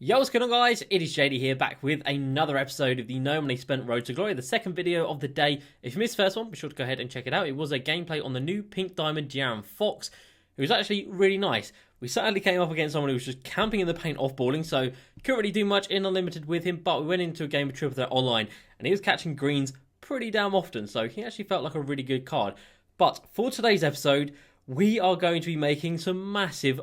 Yo, what's going on, guys? It is JD here, back with another episode of the No Money Spent Road to Glory, the second video of the day. If you missed the first one, be sure to go ahead and check it out. It was a gameplay on the new Pink Diamond De'Aaron Fox, who was actually really nice. We sadly came up against someone who was just camping in the paint off-balling, so couldn't really do much in Unlimited with him, but we went into a game of Triple Threat Online, and he was catching greens pretty damn often, so he actually felt like a really good card. But for today's episode, we are going to be making some massive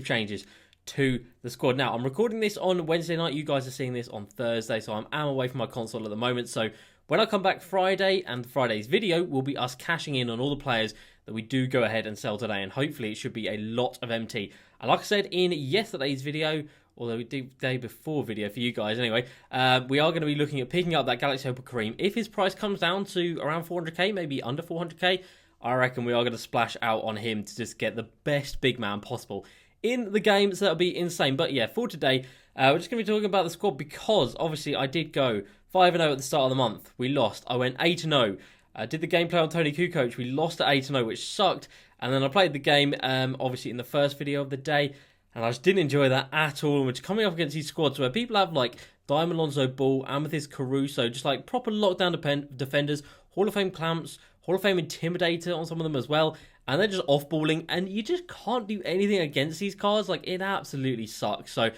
changes to the squad. Now, I'm recording this on Wednesday night. You guys are seeing this on Thursday, so I'm away from my console at the moment. So when I come back Friday, and Friday's video will be us cashing in on all the players that we do go ahead and sell today, and hopefully it should be a lot of MT. And like I said in yesterday's video, although we did the day before video for you guys anyway, we are going to be looking at picking up that Galaxy Opal Kareem. If his price comes down to around 400k, maybe under 400k, I reckon we are going to splash out on him to just get the best big man possible in the game, so that'll be insane. But yeah, for today, we're just going to be talking about the squad because obviously I did go 5-0 at the start of the month. We lost. I went 8-0. Did the gameplay on Tony Kukoc. We lost at 8-0, which sucked. And then I played the game, obviously in the first video of the day, and I just didn't enjoy that at all. And we're just coming up against these squads where people have like Diamond Lonzo Ball, Amethyst Caruso, just like proper lockdown defenders, Hall of Fame Clamps, Hall of Fame Intimidator on some of them as well. And they're just off-balling, and you just can't do anything against these cards. Like, it absolutely sucks. So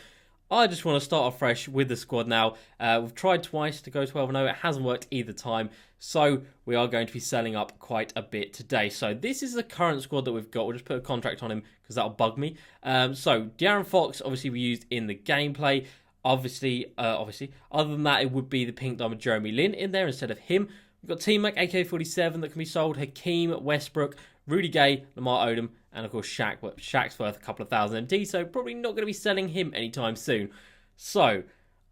I just want to start off fresh with the squad now. We've tried twice to go 12-0. It hasn't worked either time. So we are going to be selling up quite a bit today. So this is the current squad that we've got. We'll just put a contract on him because that'll bug me. So De'Aaron Fox, obviously, we used in the gameplay. Obviously, other than that, it would be the Pink Diamond Jeremy Lin in there instead of him. We've got T-Mac AK-47 that can be sold. Hakeem, Westbrook, Rudy Gay, Lamar Odom, and of course Shaq. But Shaq's worth a couple of thousand MT, so probably not going to be selling him anytime soon. So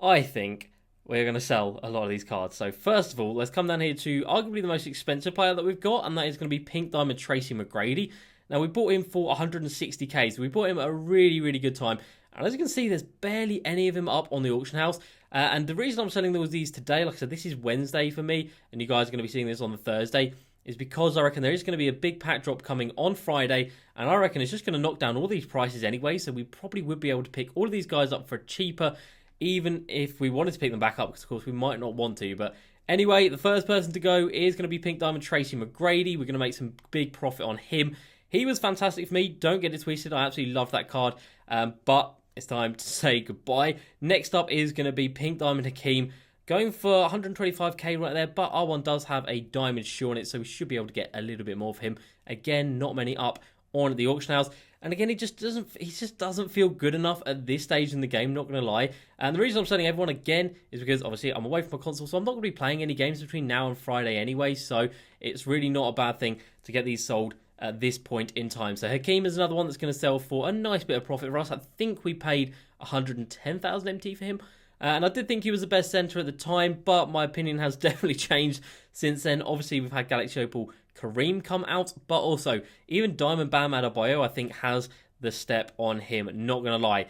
I think we're going to sell a lot of these cards. So first of all, let's come down here to arguably the most expensive player that we've got, and that is going to be Pink Diamond Tracy McGrady. Now, we bought him for 160k, so we bought him at a really good time. And as you can see, there's barely any of him up on the auction house. And the reason I'm selling these today, like I said, this is Wednesday for me, and you guys are going to be seeing this on the Thursday, is because I reckon there is going to be a big pack drop coming on Friday, and I reckon it's just going to knock down all these prices anyway, so we probably would be able to pick all of these guys up for cheaper, even if we wanted to pick them back up, because of course we might not want to. But anyway, the first person to go is going to be Pink Diamond Tracy McGrady. We're going to make some big profit on him. He was fantastic for me. Don't get it twisted. I absolutely love that card, but it's time to say goodbye. Next up is going to be Pink Diamond Hakeem, going for 125k right there, but R1 does have a diamond shoe on it, so we should be able to get a little bit more for him. Again, not many up on the auction house. And again, he just doesn't feel good enough at this stage in the game, not going to lie. And the reason I'm selling everyone again is because obviously I'm away from my console, so I'm not going to be playing any games between now and Friday anyway, so it's really not a bad thing to get these sold at this point in time. So Hakeem is another one that's going to sell for a nice bit of profit for us. I think we paid 110,000 MT for him. And I did think he was the best centre at the time, but my opinion has definitely changed since then. Obviously, we've had Galaxy Opal Kareem come out, but also even Diamond Bam Adebayo, I think, has the step on him, not going to lie.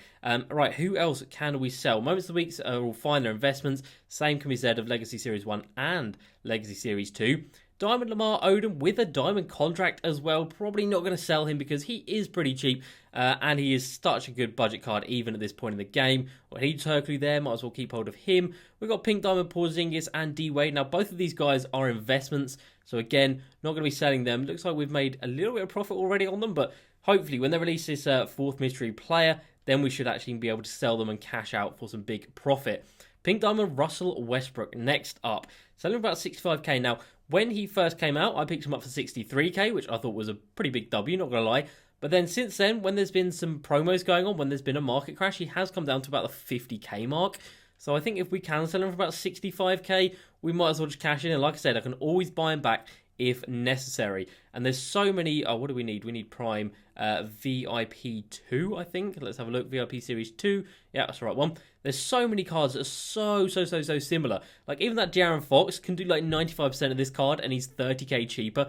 Right, who else can we sell? Moments of the Week are all fine, they're investments. Same can be said of Legacy Series 1 and Legacy Series 2. Diamond Lamar Odom with a diamond contract as well. Probably not going to sell him because he is pretty cheap, and he is such a good budget card even at this point in the game. Well, he's Turkley there, might as well keep hold of him. We've got Pink Diamond Porzingis and D-Wade. Now, both of these guys are investments, so again, not going to be selling them. Looks like we've made a little bit of profit already on them, but hopefully when they release this fourth mystery player, then we should actually be able to sell them and cash out for some big profit. Pink Diamond Russell Westbrook next up. Selling about 65k. Now, when he first came out, I picked him up for 63k, which I thought was a pretty big W, not going to lie. But then since then, when there's been some promos going on, when there's been a market crash, he has come down to about the 50k mark. So I think if we can sell him for about 65k, we might as well just cash in. And like I said, I can always buy him back if necessary. And there's so many, what do we need? We need Prime VIP 2, I think. Let's have a look. VIP Series 2. Yeah, that's the right one. There's so many cards that are so similar. Like, even that De'Aaron Fox can do like 95% of this card, and he's 30k cheaper.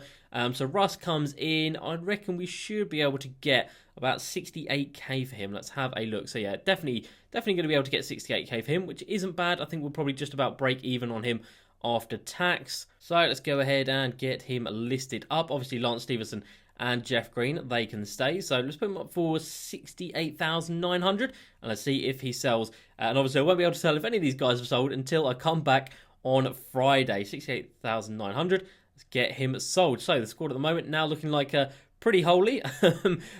So Russ comes in. I reckon we should be able to get about 68k for him. Let's have a look. So yeah, definitely going to be able to get 68k for him, which isn't bad. I think we'll probably just about break even on him after tax. So let's go ahead and get him listed up. Obviously, Lance Stevenson and Jeff Green, they can stay. So let's put him up for 68,900, and let's see if he sells. And obviously I won't be able to tell if any of these guys have sold until I come back on Friday. 68,900. Let's get him sold. So the squad at the moment now looking like pretty holy.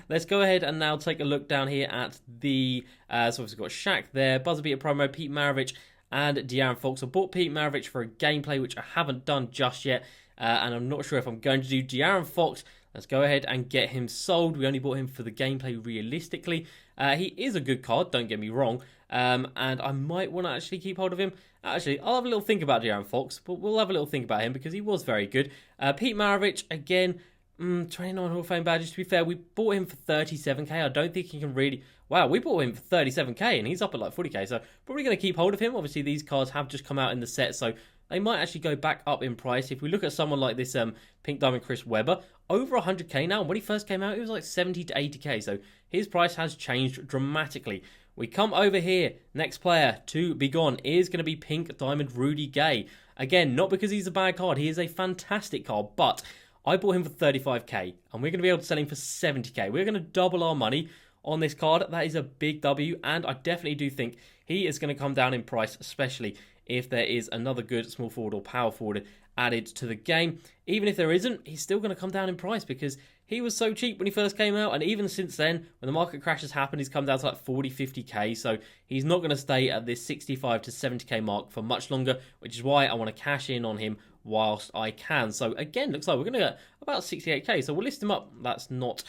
Let's go ahead and now take a look down here at the... so we've got Shaq there, Buzzer Beater promo, Pete Maravich, and De'Aaron Fox. I bought Pete Maravich for a gameplay, which I haven't done just yet, and I'm not sure if I'm going to do De'Aaron Fox. Let's go ahead and get him sold. We only bought him for the gameplay realistically. He is a good card, don't get me wrong, and I might want to actually keep hold of him. Actually, I'll have a little think about De'Aaron Fox, but we'll have a little think about him because he was very good. Pete Maravich, again, 29 Hall of Fame badges. To be fair, we bought him for 37k. I don't think he can really... Wow, we bought him for 37k and he's up at like 40k, so probably going to keep hold of him. Obviously, these cards have just come out in the set, so they might actually go back up in price. If we look at someone like this Pink Diamond Chris Webber, over 100k now. When he first came out, it was like 70 to 80k, so his price has changed dramatically. We come over here. Next player to be gone is going to be Pink Diamond Rudy Gay. Again, not because he's a bad card. He is a fantastic card, but I bought him for 35k, and we're going to be able to sell him for 70k. We're going to double our money on this card. That is a big W, and I definitely do think he is going to come down in price, especially if there is another good small forward or power forward added to the game. Even if there isn't, he's still going to come down in price because he was so cheap when he first came out, and even since then, when the market crash has happened, he's come down to like 40, 50k, so he's not going to stay at this 65 to 70k mark for much longer, which is why I want to cash in on him whilst I can. So again, looks like we're going to get about 68k, so we'll list him up. That's not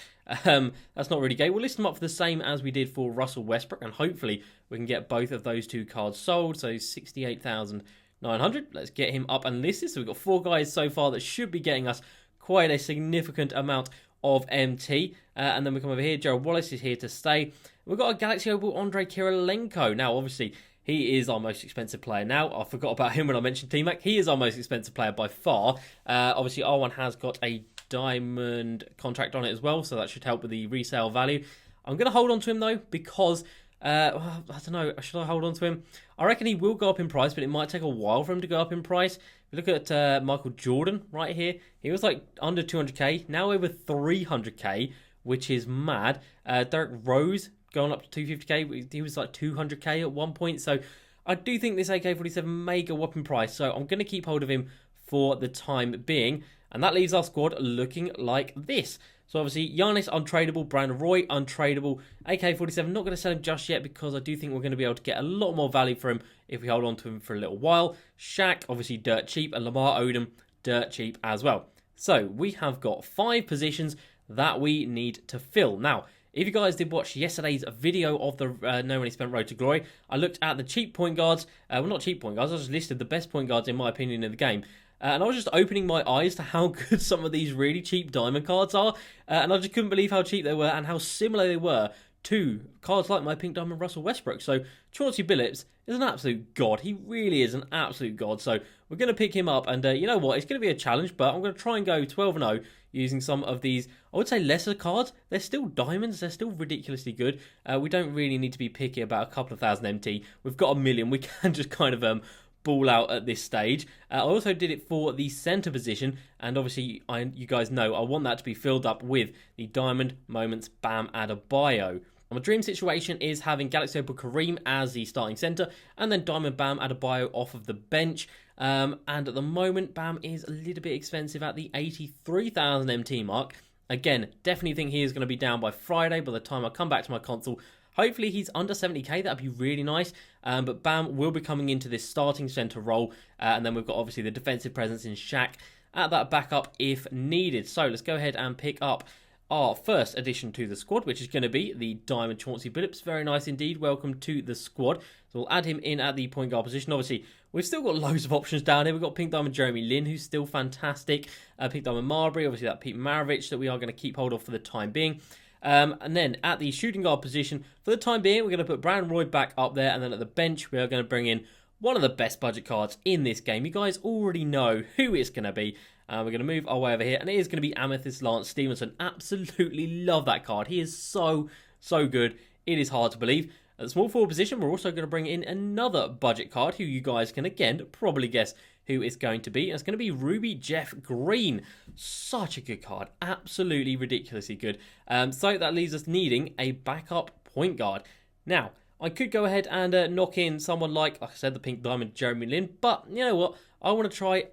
really gay. We'll list him up for the same as we did for Russell Westbrook, and hopefully we can get both of those two cards sold. So 68,900. Let's get him up and listed. So we've got 4 guys so far that should be getting us quite a significant amount of MT. And then we come over here. Gerald Wallace is here to stay. We've got a Galaxy Opal Andrei Kirilenko. Now, obviously, he is our most expensive player now. I forgot about him when I mentioned T-Mac. He is our most expensive player by far. Obviously, R1 has got a diamond contract on it as well, so that should help with the resale value. I'm going to hold on to him, though, because... well, I don't know. Should I hold on to him? I reckon he will go up in price, but it might take a while for him to go up in price. If you look at Michael Jordan right here, he was like under 200k, now over 300k, which is mad. Derrick Rose going up to 250k. He was like 200k at one point. So I do think this AK-47 may go up in price. So I'm going to keep hold of him for the time being. And that leaves our squad looking like this. So obviously, Giannis untradeable, Brandon Roy untradeable, AK-47 not going to sell him just yet because I do think we're going to be able to get a lot more value for him if we hold on to him for a little while. Shaq, obviously dirt cheap, and Lamar Odom, dirt cheap as well. So we have got 5 positions that we need to fill. Now, if you guys did watch yesterday's video of the No Money Spent Road to Glory, I looked at the cheap point guards. Well, not cheap point guards, I just listed the best point guards in my opinion in the game. And I was just opening my eyes to how good some of these really cheap diamond cards are. And I just couldn't believe how cheap they were and how similar they were to cards like my Pink Diamond Russell Westbrook. So Chauncey Billups is an absolute god. He really is an absolute god. So we're going to pick him up. And you know what? It's going to be a challenge, but I'm going to try and go 12-0 using some of these, I would say, lesser cards. They're still diamonds. They're still ridiculously good. We don't really need to be picky about a couple of thousand MT. We've got 1 million. We can just kind of... ball out at this stage. I also did it for the center position, and obviously you guys know I want that to be filled up with the Diamond Moments Bam Adebayo. My dream situation is having Galaxy Opal Kareem as the starting center, and then Diamond Bam Adebayo off of the bench. And at the moment, Bam is a little bit expensive at the 83,000 MT mark. Again, definitely think he is going to be down by Friday by the time I come back to my console. Hopefully he's under 70k, that'd be really nice. But Bam will be coming into this starting centre role. And then we've got obviously the defensive presence in Shaq at that backup if needed. So let's go ahead and pick up our first addition to the squad, which is going to be the Diamond Chauncey Billups. Very nice indeed. Welcome to the squad. So we'll add him in at the point guard position. Obviously, we've still got loads of options down here. We've got Pink Diamond Jeremy Lin, who's still fantastic. Pink Diamond Marbury, obviously that Pete Maravich that we are going to keep hold of for the time being. And then at the shooting guard position, for the time being, we're going to put Brandon Roy back up there. And then at the bench, we are going to bring in one of the best budget cards in this game. You guys already know who it's going to be. We're going to move our way over here. And it is going to be Amethyst Lance Stevenson. Absolutely love that card. He is so, so good. It is hard to believe. At the small forward position, we're also going to bring in another budget card, who you guys can, again, probably guess who it's going to be. And it's going to be Ruby Jeff Green. Such a good card. Absolutely ridiculously good. So that leaves us needing a backup point guard. Now, I could go ahead and knock in someone like I said, the Pink Diamond Jeremy Lin. But you know what? I want to try...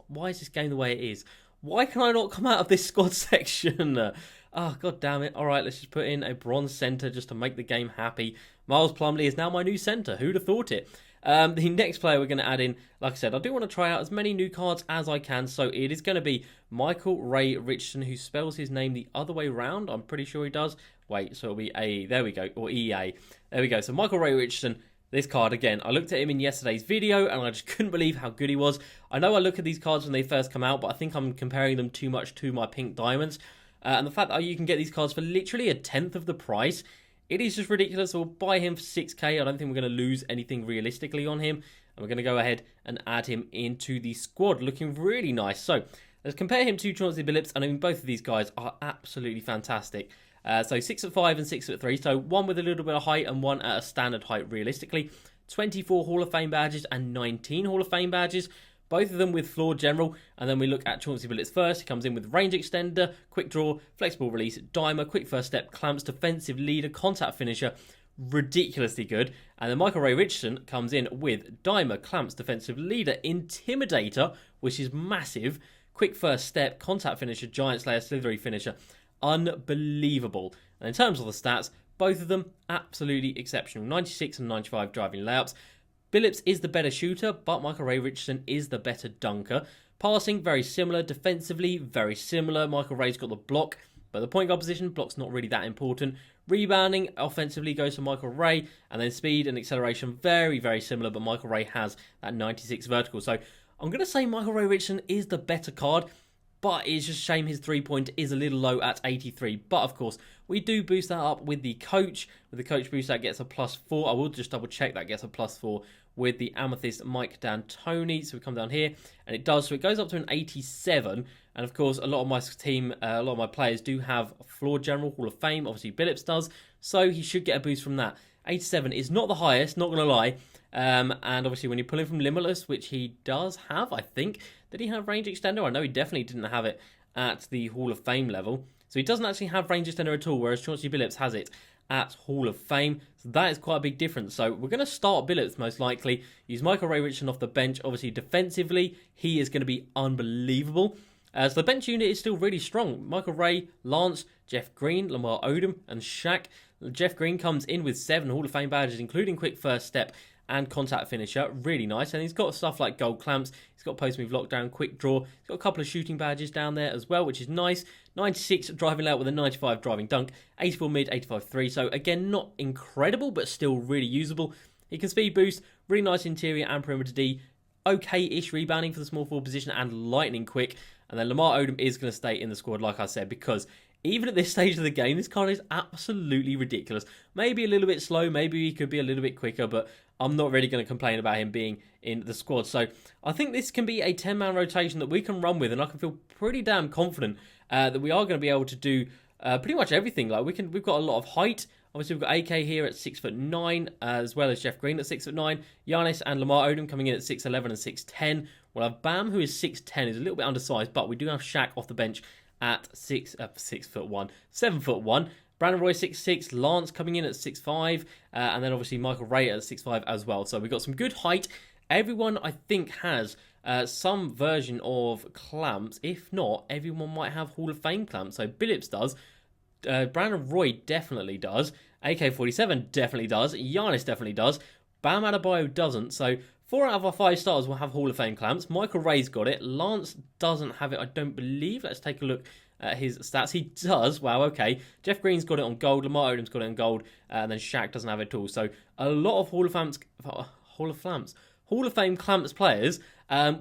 why is this game the way it is? Why can I not come out of this squad section? Oh, god damn it. Alright, let's just put in a bronze centre just to make the game happy. Miles Plumlee is now my new centre. Who'd have thought it? The next player we're going to add in, like I said, I do want to try out as many new cards as I can. So it is going to be Michael Ray Richardson, who spells his name the other way round. I'm pretty sure he does. Wait, so it'll be A. There we go. Or EA. There we go. So Michael Ray Richardson. This card, again, I looked at him in yesterday's video and I just couldn't believe how good he was. I know I look at these cards when they first come out, but I think I'm comparing them too much to my Pink Diamonds. And the fact that you can get these cards for literally a tenth of the price, it is just ridiculous. We'll buy him for 6k. I don't think we're going to lose anything realistically on him. And we're going to go ahead and add him into the squad, looking really nice. So let's compare him to Chauncey Billups. And I mean, both of these guys are absolutely fantastic. So 6'5" and 6'3", so one with a little bit of height and one at a standard height realistically. 24 Hall of Fame badges and 19 Hall of Fame badges, both of them with floor general. And then we look at Chauncey Billups first. He comes in with range extender, quick draw, flexible release, dimer, quick first step, clamps, defensive leader, contact finisher. Ridiculously good. And then Michael Ray Richardson comes in with dimer, clamps, defensive leader, intimidator, which is massive, quick first step, contact finisher, giant slayer, slithery finisher. Unbelievable. And in terms of the stats, both of them absolutely exceptional. 96 and 95 driving layups. Billups is the better shooter, but Michael Ray Richardson is the better dunker. Passing, very similar. Defensively, very similar. Michael Ray's got the block, but the point guard position, block's not really that important. Rebounding, offensively, goes to Michael Ray. And then speed and acceleration, very, very similar, but Michael Ray has that 96 vertical. So I'm going to say Michael Ray Richardson is the better card. But it's just a shame his 3-point is a little low at 83. But of course, we do boost that up with the coach. With the coach boost, that gets a +4. I will just double check that gets a +4 with the Amethyst Mike D'Antoni. So we come down here and it does. So it goes up to an 87. And of course, a lot of my team, a lot of my players do have floor general Hall of Fame. Obviously, Billups does. So he should get a boost from that. 87 is not the highest, not going to lie. And obviously when you pull him from Limitless, which he does have, I think. Did he have range extender? I know he definitely didn't have it at the Hall of Fame level. So he doesn't actually have range extender at all, whereas Chauncey Billups has it at Hall of Fame. So that is quite a big difference. So we're going to start Billups most likely. Use Michael Ray Richardson off the bench. Obviously defensively, he is going to be unbelievable. So the bench unit is still really strong. Michael Ray, Lance, Jeff Green, Lamar Odom, and Shaq. Jeff Green comes in with 7 Hall of Fame badges, including quick first step and contact finisher. Really nice. And he's got stuff like gold clamps. He's got post move lockdown, quick draw. He's got a couple of shooting badges down there as well, which is nice. 96 driving layout with a 95 driving dunk. 84 mid, 85 3. So again, not incredible, but still really usable. He can speed boost. Really nice interior and perimeter D. Okay-ish rebounding for the small forward position and lightning quick. And then Lamar Odom is going to stay in the squad, like I said, because even at this stage of the game, this card is absolutely ridiculous. Maybe a little bit slow, maybe he could be a little bit quicker, but I'm not really going to complain about him being in the squad. So I think this can be a 10-man rotation that we can run with, and I can feel pretty damn confident that we are going to be able to do pretty much everything. Like we've got a lot of height. Obviously, we've got AK here at 6'9", as well as Jeff Green at 6'9". Giannis and Lamar Odom coming in at 6'11" and 6'10". We'll have Bam, who is 6'10", is a little bit undersized, but we do have Shaq off the bench at 7'1". Brandon Roy 6'6", Lance coming in at 6'5", and then obviously Michael Ray at 6'5" as well. So we've got some good height. Everyone, I think, has some version of clamps. If not, everyone might have Hall of Fame clamps. So Billups does. Brandon Roy definitely does. AK-47 definitely does. Giannis definitely does. Bam Adebayo doesn't. So 4 out of our 5 stars will have Hall of Fame clamps. Michael Ray's got it. Lance doesn't have it, I don't believe. Let's take a look at his stats. He does. Wow, okay. Jeff Green's got it on gold. Lamar Odom's got it on gold. And then Shaq doesn't have it at all. So a lot of Hall of Fame clamps players,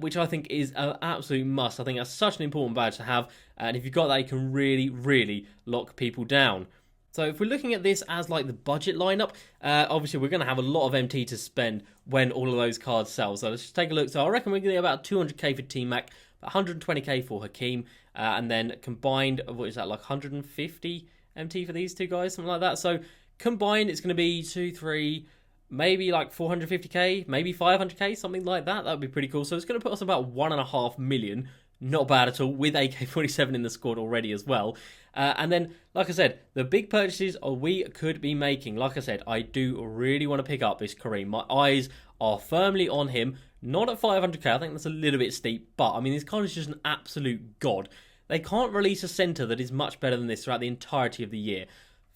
which I think is an absolute must. I think that's such an important badge to have. And if you've got that, you can really, really lock people down. So if we're looking at this as like the budget lineup, obviously we're going to have a lot of MT to spend when all of those cards sell. So let's just take a look. So I reckon we're going to get about 200k for T-Mac, 120k for Hakeem, and then combined, what is that, like 150 MT for these two guys, something like that. So Combined, it's going to be 2, 3, maybe like 450k, maybe 500k, something like that. That would be pretty cool. So it's going to put us about 1.5 million. Not bad at all, with AK-47 in the squad already as well. And then, like I said, the big purchases we could be making. Like I said, I do really want to pick up this Kareem. My eyes are firmly on him. Not at 500k, I think that's a little bit steep. But, I mean, this card is just an absolute god. They can't release a centre that is much better than this throughout the entirety of the year.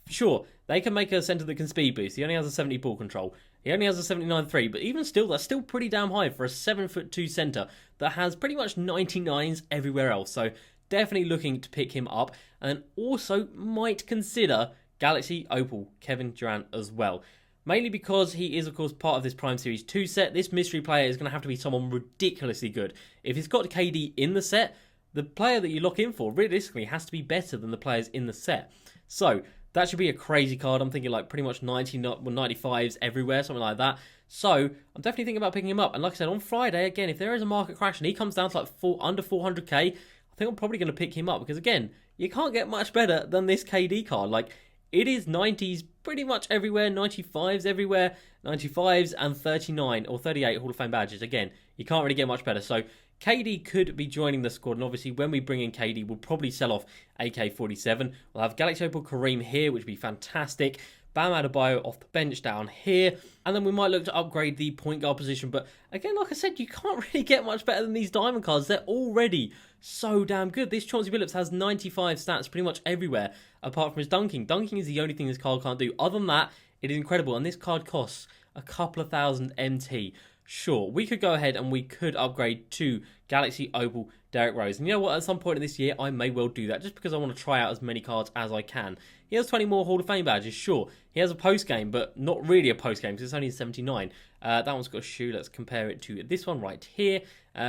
Sure, they can make a centre that can speed boost. He only has a 70 ball control. He only has a 79.3, but even still, that's still pretty damn high for a 7'2" centre that has pretty much 99s everywhere else. So definitely looking to pick him up. And then also might consider Galaxy Opal Kevin Durant as well. Mainly because he is, of course, part of this Prime Series 2 set. This mystery player is going to have to be someone ridiculously good. If he's got KD in the set, the player that you lock in for, realistically, has to be better than the players in the set. So that should be a crazy card. I'm thinking like pretty much 95s everywhere, something like that. So I'm definitely thinking about picking him up. And like I said, on Friday, again, if there is a market crash and he comes down to like under 400k, I think I'm probably going to pick him up. Because again, you can't get much better than this KD card. Like, it is 90s pretty much everywhere, 95s everywhere, 95s and 39 or 38 Hall of Fame badges. Again, you can't really get much better. So KD could be joining the squad, and obviously when we bring in KD, we'll probably sell off AK-47. We'll have Galaxy Opal Kareem here, which would be fantastic. Bam Adebayo off the bench down here, and then we might look to upgrade the point guard position. But again, like I said, you can't really get much better than these diamond cards. They're already so damn good. This Chauncey Billups has 95 stats pretty much everywhere, apart from his dunking. Dunking is the only thing this card can't do. Other than that, it is incredible, and this card costs a couple of thousand MT. Sure, we could go ahead and we could upgrade to Galaxy Opal Derrick Rose. And you know what? At some point in this year, I may well do that just because I want to try out as many cards as I can. He has 20 more Hall of Fame badges, sure. He has a post-game, but not really a post-game because it's only 79. That one's got a shoe. Let's compare it to this one right here.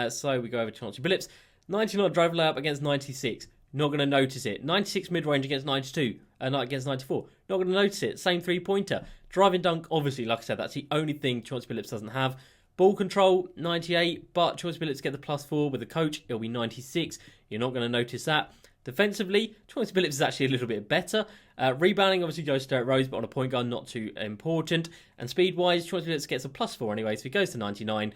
So we go over to Chauncey Billups. 99 drive layup against 96. Not going to notice it. 96 mid-range against 92. Not against 94. Not going to notice it. Same three-pointer. Driving dunk, obviously, like I said, that's the only thing Chauncey Billups doesn't have. Ball control, 98, but Chauncey Billups get the +4 with the coach. It'll be 96. You're not going to notice that. Defensively, Chauncey Billups is actually a little bit better. Rebounding obviously goes to Derrick Rose, but on a point guard, not too important. And speed-wise, Chauncey Billups gets a +4 anyway, so he goes to 99.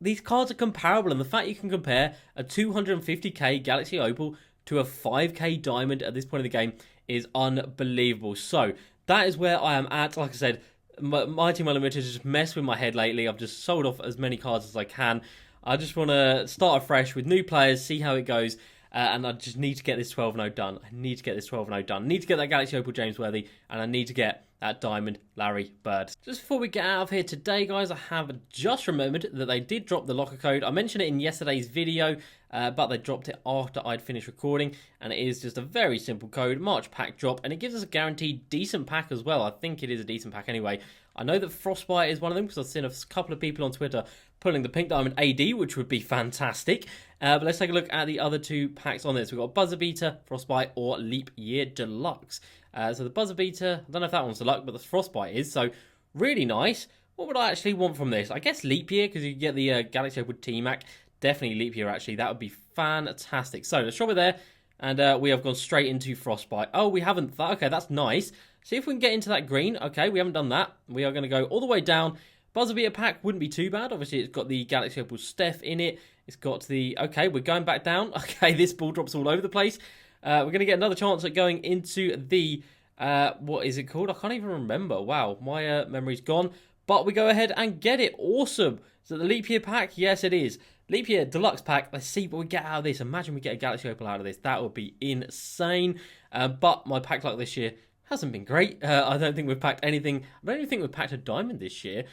These cards are comparable, and the fact you can compare a 250k Galaxy Opal to a 5k Diamond at this point of the game is unbelievable. So that is where I am at. Like I said, my Team Unlimited has just messed with my head lately. I've just sold off as many cards as I can. I just want to start afresh with new players, see how it goes. And I just need to get this 12-0 done. I need to get this 12-0 done. I need to get that Galaxy Opal James Worthy, and I need to get that Diamond Larry Bird. Just before we get out of here today, guys, I have just remembered that they did drop the locker code. I mentioned it in yesterday's video, but they dropped it after I'd finished recording, and it is just a very simple code, March pack drop, and it gives us a guaranteed decent pack as well. I think it is a decent pack anyway. I know that Frostbite is one of them because I've seen a couple of people on Twitter pulling the Pink Diamond AD, which would be fantastic. But let's take a look at the other two packs on this. We've got Buzzer Beater, Frostbite, or Leap Year Deluxe. So the Buzzer Beater, I don't know if that one's Deluxe, but the Frostbite is. So really nice. What would I actually want from this? I guess Leap Year, because you get the Galaxy Opal T-Mac. Definitely Leap Year, actually. That would be fantastic. So let's drop it there. And we have gone straight into Frostbite. Oh, we haven't. Okay, that's nice. See if we can get into that green. Okay, we haven't done that. We are going to go all the way down. Buzzer Beater pack wouldn't be too bad. Obviously, it's got the Galaxy Opal Steph in it. It's got the... Okay, we're going back down. Okay, this ball drops all over the place. We're going to get another chance at going into the... what is it called? I can't even remember. Wow, my memory's gone. But we go ahead and get it. Awesome. So the Leap Year pack? Yes, it is. Leap Year Deluxe pack. Let's see what we get out of this. Imagine we get a Galaxy Opal out of this. That would be insane. But my pack luck this year hasn't been great. I don't think we've packed anything. I don't even think we've packed a diamond this year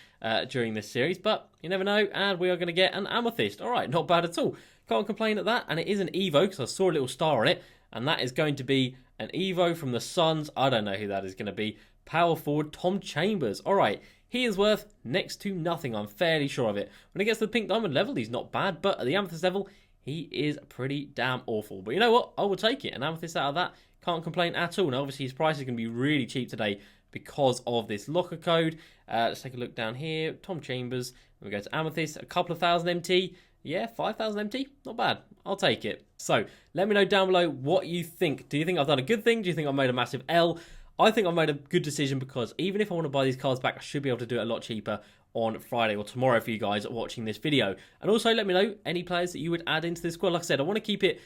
during this series. But you never know. And we are going to get an amethyst. All right, not bad at all. Can't complain at that. And it is an Evo because I saw a little star on it. And that is going to be an Evo from the Suns. I don't know who that is going to be. Power forward Tom Chambers. All right. He is worth next to nothing. I'm fairly sure of it. When it gets to the pink diamond level, he's not bad. But at the amethyst level, he is pretty damn awful. But you know what? I will take it. An amethyst out of that. Can't complain at all. Now, obviously, his price is going to be really cheap today because of this locker code. Let's take a look down here. Tom Chambers. We go to amethyst. A couple of thousand MT. Yeah, 5,000 MT. Not bad. I'll take it. So, let me know down below what you think. Do you think I've done a good thing? Do you think I've made a massive L? I think I've made a good decision because even if I want to buy these cards back, I should be able to do it a lot cheaper on Friday or tomorrow for you guys watching this video. And also let me know any players that you would add into this squad. Like I said, I want to keep it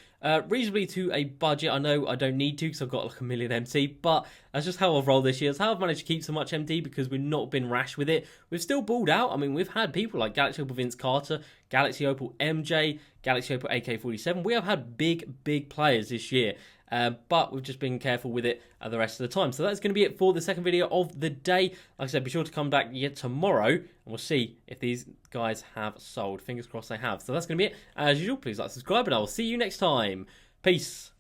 reasonably to a budget. I know I don't need to because I've got like 1 million MT, but that's just how I've rolled this year. It's how I've managed to keep so much MT because we've not been rash with it. We've still balled out. I mean, we've had people like Galaxy Opal Vince Carter, Galaxy Opal MJ, Galaxy Opal AK-47. We have had big players this year. But we've just been careful with it the rest of the time. So that's going to be it for the second video of the day. Like I said, be sure to come back yet tomorrow, and we'll see if these guys have sold. Fingers crossed they have. So that's going to be it. As usual, please like, subscribe, and I will see you next time. Peace.